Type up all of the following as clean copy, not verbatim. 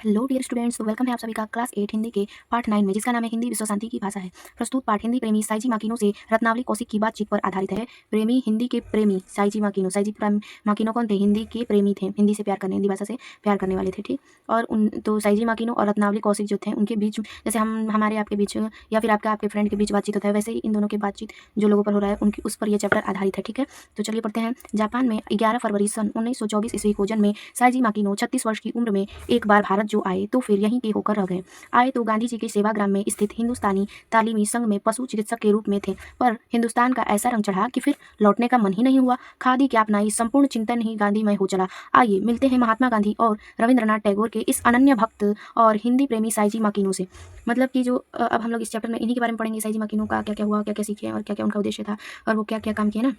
Hello dear students, तो welcome है आप सभी का क्लास 8 हिंदी के पार्ट 9 में, जिसका नाम है हिंदी विश्व शांति की भाषा है। प्रस्तुत पाठ हिंदी प्रेमी साइजी माकिनो से रत्नावली कौशिक की बातचीत पर आधारित है। प्रेमी हिंदी के प्रेमी साइजी माकिनो कौन थे? हिंदी के प्रेमी थे, हिंदी से प्यार करने, हिंदी भाषा से प्यार करने वाले थे, ठीक। और उन तो साइजी माकिनो और रत्नावली कौशिक जो थे, उनके बीच जैसे हमारे आपके बीच या फिर आपके फ्रेंड के बीच बातचीत होता है, वैसे ही इन दोनों की बातचीत जो लोगों पर हो रहा है उनकी उस पर यह चैप्टर आधारित है, ठीक है। तो चलिए पढ़ते हैं। जापान में 11 फरवरी सन 1924 ईस्वी को जन्मे साइजी माकिनो 36 वर्ष की उम्र में एक बार भारत जो आए तो फिर यहीं के होकर रह गए। आए तो गांधी जी के सेवाग्राम में स्थित हिंदुस्तानी तालीमी संघ में पशु चिकित्सक के रूप में थे, पर हिंदुस्तान का ऐसा रंग चढ़ा कि फिर लौटने का मन ही नहीं हुआ। खादी क्या अपनाई, संपूर्ण चिंतन ही गांधीमय हो चला। आइए मिलते हैं महात्मा गांधी और रविंद्रनाथ टैगोर के इस अनन्य भक्त और हिंदी प्रेमी साइजी माकिनो से। मतलब कि जो अब हम लोग इस चैप्टर में इन्हीं के बारे में पढ़ेंगे, साइजी माकिनो का क्या क्या हुआ, क्या क्या सीखे और क्या क्या उनका उद्देश्य था और वो क्या क्या काम किए ना।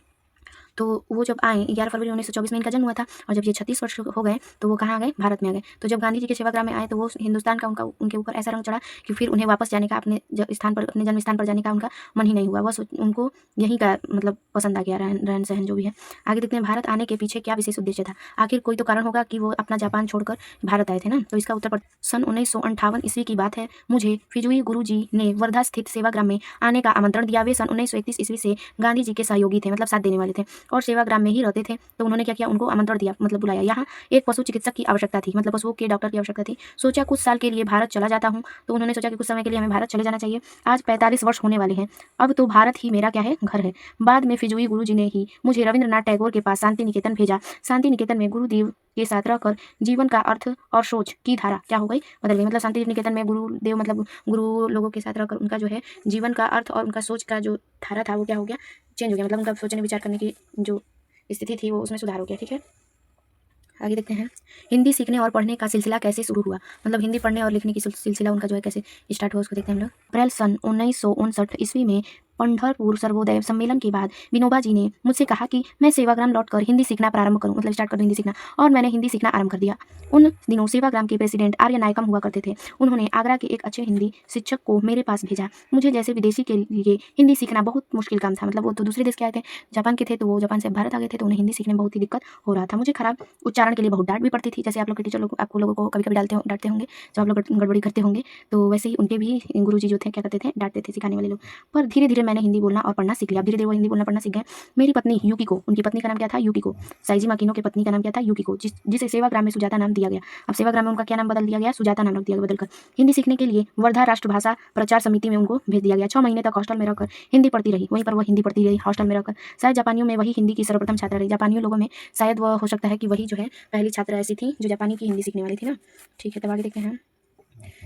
तो वो जब आए 11 फरवरी 1924 में इनका जन्म हुआ था, और जब ये 36 वर्ष हो गए तो वो कहाँ आ गए? भारत में आ गए। तो जब गांधी जी के सेवाग्राम में आए तो वो हिंदुस्तान का उनके ऊपर ऐसा रंग चढ़ा कि फिर उन्हें वापस जाने का, अपने स्थान पर, अपने जन्म स्थान पर जाने का उनका मन ही नहीं हुआ। बस उनको यहीं का मतलब पसंद आ गया, रहन सहन जो भी है। आगे देखते हैं, भारत आने के पीछे क्या विशेष उद्देश्य था? आखिर कोई तो कारण होगा कि वो अपना जापान छोड़कर भारत आए थे ना। तो इसका उत्तर सन 1958 ईस्वी की बात है। मुझे फिजुई गुरु जी ने वर्धा स्थित सेवाग्राम में आने का आमंत्रण दिया। वे सन 1931 ईस्वी से गांधी जी के सहयोगी थे, मतलब साथ देने वाले थे, और सेवाग्राम में ही रहते थे। तो उन्होंने क्या किया? उनको आमंत्रण दिया, मतलब बुलाया। यहाँ एक पशु चिकित्सक की आवश्यकता थी, मतलब पशुओं के डॉक्टर की आवश्यकता थी। सोचा कुछ साल के लिए भारत चला जाता हूँ। तो उन्होंने सोचा कि कुछ समय के लिए हमें भारत चले जाना चाहिए। आज 45 वर्ष होने वाले हैं, अब तो भारत ही मेरा क्या है, घर है। बाद में फिजुई गुरु जी ने ही मुझे रविंद्रनाथ टैगोर के पास शांति निकेतन भेजा। शांति निकेतन में गुरुदेव के साथ रहकर जीवन का अर्थ और सोच की धारा क्या हो गई? बदल गई। मतलब शांति निकेतन में गुरुदेव, मतलब गुरु लोगों के साथ रहकर उनका जो है जीवन का अर्थ और उनका सोच का जो धारा था वो क्या हो गया? चेंज हो गया। मतलब उनका सोचने विचार करने की जो स्थिति थी वो उसमें सुधार हो गया, ठीक है। आगे देखते हैं, हिंदी सीखने और पढ़ने का सिलसिला कैसे शुरू हुआ? मतलब हिंदी पढ़ने और लिखने की सिलसिला उनका जो है कैसे स्टार्ट हुआ उसको देखते हैं हम लोग। अप्रैल सन 1959 ईस्वी में पंढरपुर सर्वोदय सम्मेलन के बाद विनोबा जी ने मुझसे कहा कि मैं सेवाग्राम लौटकर हिंदी सीखना प्रारंभ करूं, मतलब स्टार्ट कर दूं हिंदी सीखना। और मैंने हिंदी सीखना आरंभ कर दिया। उन दिनों सेवाग्राम के प्रेसिडेंट आर्य नायकम हुआ करते थे। उन्होंने आगरा के एक अच्छे हिंदी शिक्षक को मेरे पास भेजा। मुझे जैसे विदेशी के लिए हिंदी सीखना बहुत मुश्किल काम था। मतलब वो तो दूसरे देश के आए थे, जापान के थे, तो वो जापान से भारत आ गए थे, तो उन्हें हिंदी सीखने में बहुत ही दिक्कत हो रहा था। मुझे खराब उच्चारण के लिए बहुत डांट भी पड़ती थी, जैसे आप लोग के टीचर लोग आपको लोगों को कभी कभी डांटते होंगे जब आप लोग गड़बड़ी करते होंगे। तो वैसे ही उनके भी गुरुजी जो थे क्या करते थे, डांटते थे सिखाने वाले लोग। पर धीरे धीरे मैंने हिंदी बोलना और पढ़ना सीख लिया। धीरे धीरे वो हिंदी बोलना पढ़ना सीख गए। मेरी पत्नी यूकिको, उनकी पत्नी का नाम क्या था? यूकिको। साइजी माकिनो की पत्नी का नाम क्या था? यूकिको, जिसे सेवाग्राम में सुजाता नाम दिया गया। अब सेवाग्राम में उनका क्या नाम बदल दिया गया? सुजाता नाम रख दिया गया बदलकर। हिंदी सीखने के लिए वर्धा राष्ट्रभाषा प्रचार समिति में उनको भेज दिया गया। 6 महीने तक हॉस्टल में रहकर हिंदी पढ़ती रही। वहीं पर वह हिंदी पढ़ती रही हॉस्टल में रहकर। शायद जापानियों में वही हिंदी की सर्वप्रथम छात्रा रही। जापानियों लोगों में शायद वह हो सकता है कि वही जो है पहली छात्रा ऐसी थी जो जापानी की हिंदी सीखने वाली थी ना। ठीक है, तब आगे देखते हैं।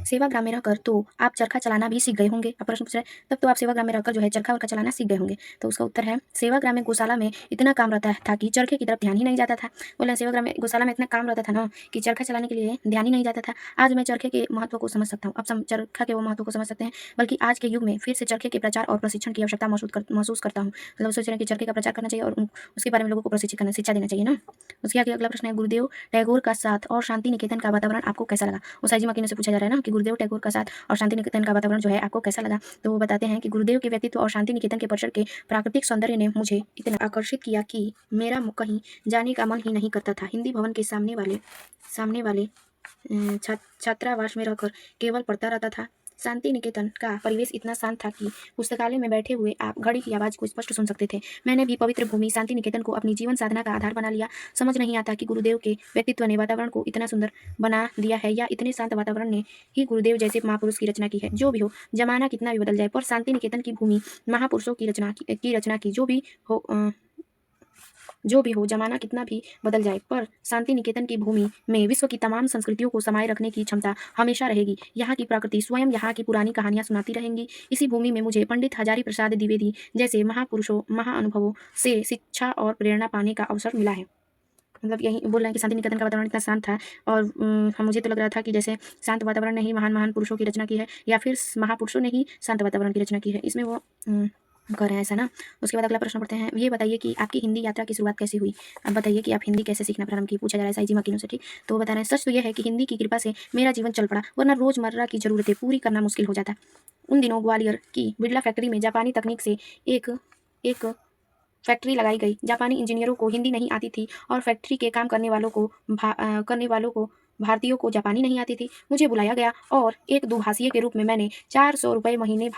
सेवाग्राम में रहकर तो आप चरखा चलाना भी सीख गए होंगे? आप प्रश्न पूछ रहे हैं, तब तो आप सेवाग्राम में रहकर जो है चरखा वर्खा चलाना सीख गए होंगे। तो उसका उत्तर है, सेवाग्राम में गौशाला में इतना काम रहता था कि चरखे की तरफ ध्यान ही नहीं जाता था। बोले सेवाग्राम में गौशाला में इतना काम रहता था ना कि चरखा चलाने के लिए ध्यान ही नहीं जाता था। आज मैं चरखे के महत्व को समझ सकता हूँ। अब चरखा के वो महत्व को समझ सकते हैं। बल्कि आज के युग में फिर से चरखे के प्रचार और प्रशिक्षण की आवश्यकता महसूस करता हूँ। मतलब सोच रहे हैं कि चरखे का प्रचार करना चाहिए और उसके बारे में लोगों को प्रशिक्षित करना, शिक्षा देना चाहिए ना। उसके आगे अगला प्रश्न है, गुरुदेव टैगोर का साथ और शांति निकेतन का वातावरण आपको कैसा लगा? वो साइजी माकिनो से पूछा जा रहा है ना कि गुरुदेव टैगोर का साथ और शांति निकेतन का वातावरण जो है आपको कैसा लगा? तो वो बताते हैं कि गुरुदेव के व्यक्तित्व और शांति निकेतन के परिसर के प्राकृतिक सौंदर्य ने मुझे इतना आकर्षित किया कि मेरा कहीं जाने का मन ही नहीं करता था। हिंदी भवन के सामने वाले छात्रावास में रहकर केवल पढ़ता रहता था। शांति निकेतन का परिवेश इतना शांत था कि पुस्तकालय में बैठे हुए आप घड़ी की आवाज़ को स्पष्ट सुन सकते थे। मैंने भी पवित्र भूमि शांति निकेतन को अपनी जीवन साधना का आधार बना लिया। समझ नहीं आता कि गुरुदेव के व्यक्तित्व ने वातावरण को इतना सुंदर बना दिया है, या इतने शांत वातावरण ने ही गुरुदेव जैसे महापुरुष की रचना की है। जो भी हो, जमाना कितना भी बदल जाए, पर शांति निकेतन की भूमि महापुरुषों की रचना की जो भी हो, जमाना कितना भी बदल जाए, पर शांति निकेतन की भूमि में विश्व की तमाम संस्कृतियों को समाये रखने की क्षमता हमेशा रहेगी। यहाँ की प्रकृति स्वयं यहाँ की पुरानी कहानियां सुनाती रहेंगी। इसी भूमि में मुझे पंडित हजारी प्रसाद द्विवेदी जैसे महापुरुषों, महाअनुभवों से शिक्षा और प्रेरणा पाने का अवसर मिला है। मतलब यही बोल रहे हैं कि शांति निकेतन का वातावरण इतना शांत था, और मुझे तो लग रहा था कि जैसे शांत वातावरण ने ही महान महान पुरुषों की रचना की है, या फिर महापुरुषों ने ही शांत वातावरण की रचना की है। इसमें वो कर रहे हैं ऐसा ना। उसके बाद अगला प्रश्न पढ़ते हैं, ये बताइए कि आपकी हिंदी यात्रा की शुरुआत कैसी हुई? अब बताइए कि आप हिंदी कैसे सीखना प्रारंभ की, पूछा जा रहा है साइजी माकिनो से, ठीक। तो वो बता रहे हैं, सच तो यह है कि हिंदी की कृपा से मेरा जीवन चल पड़ा, वरना रोजमर्रा की जरूरतें पूरी करना मुश्किल हो जाता। उन दिनों ग्वालियर की बिड़ला फैक्ट्री में जापानी तकनीक से एक एक फैक्ट्री लगाई गई। जापानी इंजीनियरों को हिंदी नहीं आती थी और फैक्ट्री के काम करने वालों को भारतीयों को जापानी नहीं आती थी। मुझे बुलाया गया और एक दुभाषीय के रूप में मैंने 400 रुपये महीने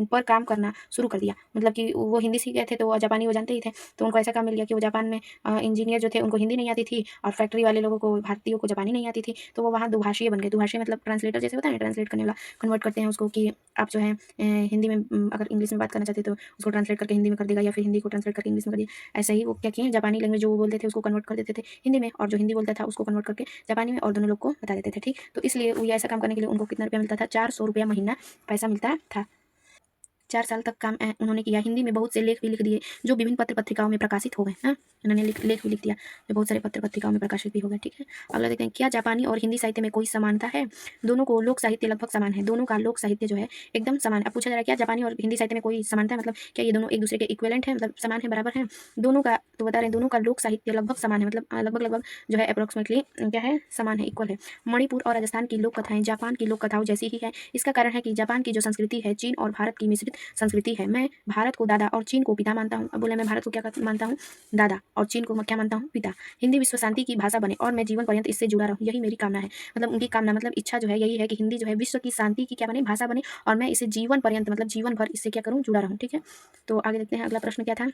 पर काम करना शुरू कर दिया। मतलब कि वो हिंदी सीख गए थे तो जापानी वो जानते ही थे, तो उनको ऐसा काम मिल गया कि वो जापान में इंजीनियर जो थे उनको हिंदी नहीं आती थी और फैक्ट्री वाले लोगों को, भारतीयों को जापानी नहीं आती थी, तो वो वहाँ दुभाषीय बन गए। दुभाषीय मतलब ट्रांसलेटर जैसे होता है ना, ट्रांसलेट करने वाला, कन्वर्ट करते हैं उसको कि आप जो है हिंदी में अगर इंग्लिश में बात करना चाहते तो उसको ट्रांसलेट करके हिंदी में कर देगा, या फिर हिंदी को ट्रांसलेट करके इंग्लिश में कर दिया। ऐसा ही वो क्या किए, जापानी लैंग्वेज जो वो बोलते थे उसको कन्वर्ट कर देते थे हिंदी में, और जो हिंदी बोलता था उसको कन्वर्ट करके जापानी में, और दोनों लोग को बता देते थे। ठीक, तो इसलिए वो ऐसा काम करने के लिए उनको कितना रुपया मिलता था, 400 रुपया महीना पैसा मिलता था। 4 साल तक काम उन्होंने किया। हिंदी में बहुत से लेख भी लिख दिए जो विभिन्न पत्र पत्रिकाओं में प्रकाशित हो गए। हाँ, उन्होंने लेख भी लिख दिया जो बहुत सारे पत्र पत्रिकाओं में प्रकाशित भी हो गए। ठीक है, अगला देखते हैं, क्या जापानी और हिंदी साहित्य में कोई समानता है? दोनों को लोक साहित्य लगभग समान है। दोनों का लोक साहित्य जो है एकदम समान है। अब पूछा जा रहा है क्या जापानी और हिंदी साहित्य में कोई समानता है, मतलब क्या ये दोनों एक दूसरे के इक्विवेलेंट है, मतलब समान है, बराबर है दोनों का? तो बता रहे हैं दोनों का लोक साहित्य लगभग समान है, मतलब लगभग जो है अप्रोक्सीमेटली क्या है, समान है, इक्वल है। मणिपुर और राजस्थान की लोक कथाएं जापान की लोक कथाओं जैसी ही है। इसका कारण है कि जापान की जो संस्कृति है चीन और भारत की मिश्रित संस्कृति है। मैं भारत को दादा और चीन को पिता मानता हूँ। अब बोले मैं भारत को क्या मानता हूँ, दादा, और चीन को मैं क्या मानता हूँ, पिता। हिंदी विश्व शांति की भाषा बने और मैं जीवन पर्यंत इससे जुड़ा रहूँ, यही मेरी कामना है। मतलब उनकी कामना, मतलब इच्छा जो है यही है कि हिंदी जो है विश्व की शांति की क्या बने, भाषा बने, और मैं इसे जीवन पर्यंत मतलब जीवन भर इससे क्या करूँ, जुड़ा रहूँ। ठीक है, तो आगे देखते हैं अगला प्रश्न क्या था।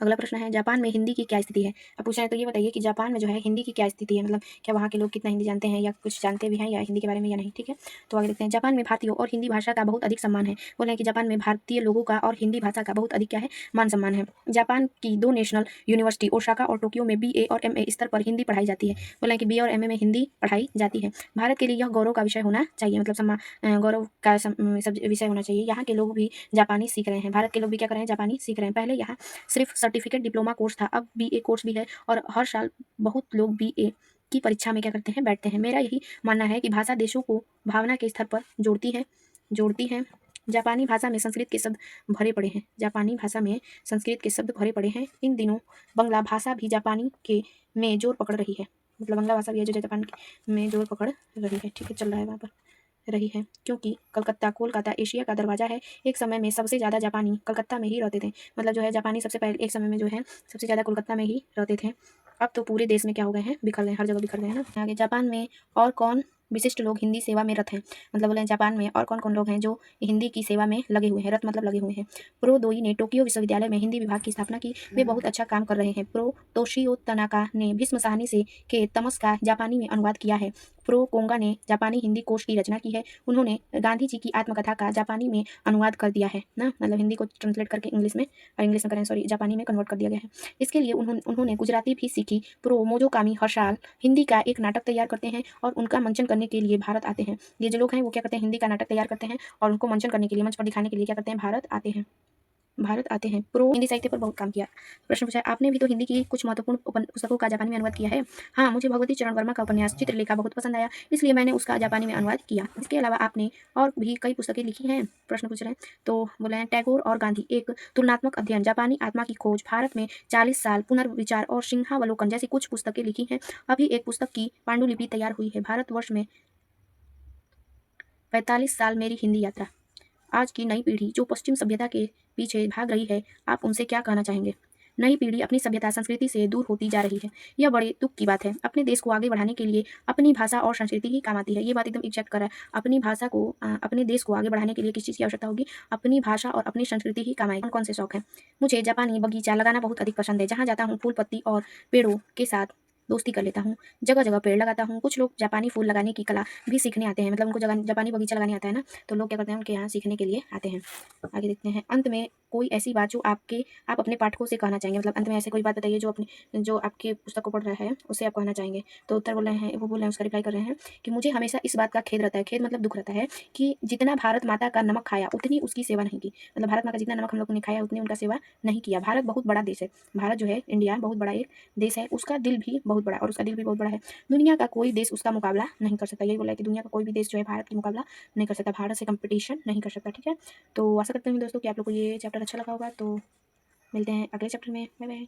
अगला प्रश्न है, जापान में हिंदी की क्या स्थिति है? अब पूछा है तो ये बताइए कि जापान में जो है हिंदी की क्या स्थिति है, मतलब क्या वहाँ के लोग कितना हिंदी जानते हैं, या कुछ जानते भी हैं या हिंदी के बारे में या नहीं। ठीक है, तो आगे देखते हैं, जापान में भारतीयों और हिंदी भाषा का बहुत अधिक सम्मान है। बोले हैं कि जापान में भारतीय लोगों का और हिंदी भाषा का बहुत अधिक क्या है, मान सम्मान है। जापान की 2 नेशनल यूनिवर्सिटी ओसाका और टोक्यो में BA और MA स्तर पर हिंदी पढ़ाई जाती है। बोले हैं कि BA और MA में हिंदी पढ़ाई जाती है। भारत के लिए यह गौरव का विषय होना चाहिए, मतलब गौरव का विषय होना चाहिए। यहाँ के लोग भी जापानी सीख रहे हैं, भारत के लोग भी क्या कर रहे हैं, जापानी सीख रहे हैं। पहले यहाँ सिर्फ सर्टिफिकेट डिप्लोमा कोर्स था, अब BA कोर्स भी है, और हर साल बहुत लोग BA की परीक्षा में क्या करते हैं, बैठते हैं। मेरा यही मानना है कि भाषा देशों को भावना के स्तर पर जोड़ती है। जापानी भाषा में संस्कृत के शब्द भरे पड़े हैं। जापानी भाषा में संस्कृत के शब्द भरे पड़े हैं। इन दिनों बंगला भाषा भी जापानी के में जोर पकड़ रही है, मतलब बंगला भाषा भी है जो जापान में जोर पकड़ रही है। ठीक है, चल रहा है वहाँ पर रही है, क्योंकि कोलकाता एशिया का दरवाजा है। एक समय में सबसे ज़्यादा जापानी कलकत्ता में ही रहते थे, मतलब जो है जापानी सबसे पहले एक समय में जो है सबसे ज़्यादा कोलकाता में ही रहते थे। अब तो पूरे देश में क्या हो गए हैं, बिखर गए, हर जगह बिखर गए हैं ना। आगे, जापान में और कौन विशिष्ट लोग हिंदी सेवा में रत हैं? मतलब बोले जापान में और कौन कौन लोग हैं जो हिंदी की सेवा में लगे हुए हैं, रत मतलब लगे हुए हैं। प्रो दोई ने टोक्यो विश्वविद्यालय में हिंदी विभाग की स्थापना की, वे बहुत अच्छा काम कर रहे हैं। प्रो तोशियो तनाका ने भीष्म साहनी से के तमस का जापानी में अनुवाद किया है। प्रो कोंगा ने जापानी हिंदी कोश की रचना की है। उन्होंने गांधी जी की आत्मकथा का जापानी में अनुवाद कर दिया है ना, मतलब हिंदी को ट्रांसलेट करके इंग्लिश में, और इंग्लिश में करें सॉरी जापानी में कन्वर्ट कर दिया गया है। इसके लिए उन्होंने गुजराती भी सीखी। प्रो मोजोकामी हर साल हिंदी का एक नाटक तैयार करते हैं और उनका मंचन करने के लिए भारत आते हैं। ये जो लोग हैं वो क्या करते हैं, हिंदी का नाटक तैयार करते हैं और उनको मंचन करने के लिए, मंच पर दिखाने के लिए क्या करते हैं, भारत आते हैं। प्रो हिंदी साहित्य पर बहुत काम किया। प्रश्न पूछा है, आपने भी तो हिंदी की कुछ महत्वपूर्ण पुस्तकों का जापानी में अनुवाद किया है? हाँ, मुझे भगवती चरण वर्मा का उपन्यास चित्रलेखा बहुत पसंद आया, इसलिए मैंने उसका जापानी में अनुवाद किया। इसके अलावा आपने और भी कई पुस्तकें लिखी हैं? प्रश्न पूछ रहे हैं, तो बोले हैं, टैगोर और गांधी, एक तुलनात्मक अध्ययन, जापानी आत्मा की खोज, भारत में 40 साल, पुनर्विचार और सिंहावलोकन जैसी कुछ पुस्तकें लिखी हैं। अभी एक पुस्तक की पांडुलिपि तैयार हुई है, भारतवर्ष में 45 साल मेरी हिंदी यात्रा। आज की नई पीढ़ी जो पश्चिम सभ्यता के पीछे भाग रही है, आप उनसे क्या कहना चाहेंगे? नई पीढ़ी अपनी सभ्यता संस्कृति से दूर होती जा रही है, यह बड़े दुख की बात है। अपने देश को आगे बढ़ाने के लिए अपनी भाषा और संस्कृति ही काम आती है। ये बात एकदम एग्जैक्ट कर रहा है। अपनी भाषा को अपने देश को आगे बढ़ाने के लिए किस चीज़ की आवश्यकता होगी? अपनी भाषा और अपनी संस्कृति ही काम आएगी। कौन कौन से शौक हैं? मुझे जापानी बगीचा लगाना बहुत अधिक पसंद है। जहाँ जाता हूँ फूल पत्ती और पेड़ों के साथ दोस्ती कर लेता हूँ, जगह जगह पेड़ लगाता हूँ। कुछ लोग जापानी फूल लगाने की कला भी सीखने आते हैं, मतलब उनको जापानी बगीचा लगाने आता है ना, तो लोग क्या करते हैं, उनके यहाँ सीखने के लिए आते हैं। आगे देखते हैं, अंत में कोई ऐसी बात जो आप अपने पाठकों से कहना चाहेंगे, मतलब अंत में ऐसे कोई बात बताइए जो आपके पुस्तक को पढ़ रहा है उससे आप कहना चाहेंगे। तो उत्तर बोल रहे हैं, वो बोल रहे हैं, उसका रिप्लाई कर रहे हैं कि मुझे हमेशा इस बात का खेद रहता है, खेद मतलब दुख रहता है, कि जितना भारत माता का नमक खाया उतनी उसकी सेवा नहीं की। मतलब भारत माँ का जितना नमक हम लोगों ने खाया उतनी उनका सेवा नहीं किया। भारत बहुत बड़ा देश है, भारत जो है इंडिया बहुत बड़ा एक देश है, उसका दिल भी बहुत बड़ा, और उसका दिल भी बहुत बड़ा है। दुनिया का कोई देश उसका मुकाबला नहीं कर सकता। यही बोला है कि दुनिया का कोई भी देश जो है भारत की मुकाबला नहीं कर सकता, भारत से कंपटीशन नहीं कर सकता। ठीक है, तो आशा करते हैं दोस्तों कि आप लोग को ये चैप्टर अच्छा लगा होगा। तो मिलते हैं अगले चैप्टर में। Bye bye.